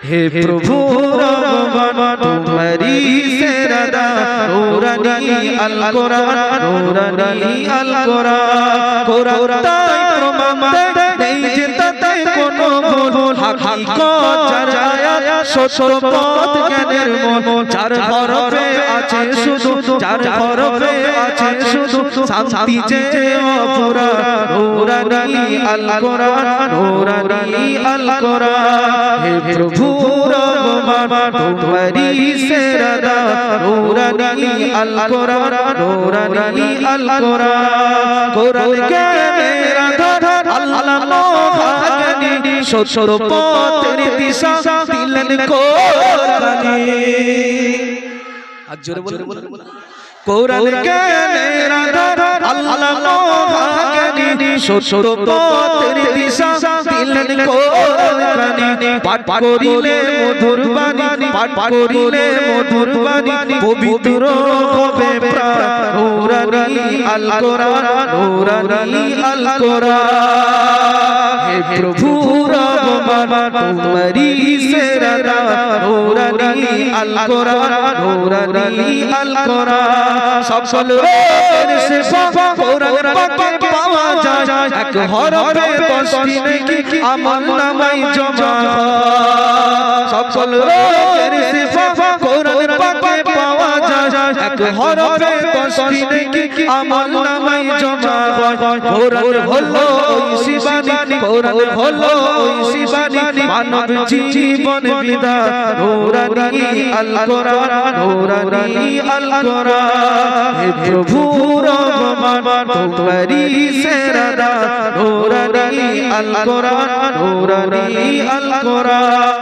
हे प्रभु रब्बान तुम्हारी सेरदा नूरानी अल कुरान नूरानी अल कुरान कुरान प्रमाण नहीं যে তাতে কোনো ভুল হাকিকত যার আয়াত সত্য পথ জ্ঞানের মন চার হরফে আছে শুধু চার হরফে আছে শুধু শান্তি যে অপুরা নূরানি আল কুরান নূরানি আল কুরান হে প্রভু রব্বান তোমারি সেরদা নূরানি আল কুরান নূরানি আল কুরান কুরান কে মেরা ধর আল্লাহ মোহানি সত্য পথের দিশা দিলেন কোরআনে আজ জোরে বলুন কোরআন কে মেরা ধর আল্লাহ মোহানি সত্য পথের দিশা দিলেন কোরআনে পাঠ করিলে মধুর বাণী পাঠ করিলে মধুর বাণী পবিত্র হবে প্রাণ নূরানি আল কুরান নূরানি আল কুরান হে প্রভু রব্বান তোমারি সেরদা নূরানি আল কুরান নূরানি আল কুরান সকল রোগের শিফা কোরআন পাকে পাওয়া যায় এক হরফে 10টি নেকি আমলনামায় জমা হয় সকল রোগের শিফা কোরআন পাকে পাওয়া যায় এক হরফে 10টি নেকি আমলনামায় জমা হয় কোরআন হলো ওই শিবানী কোরআন হলো ওই শিবানী মানব জীবন বিধান নূরানি আল কুরান নূরানি আল কুরান হে প্রভু রব্বান তোমারি সেরদা নূরানি আল কুরান নূরানি আল কুরান।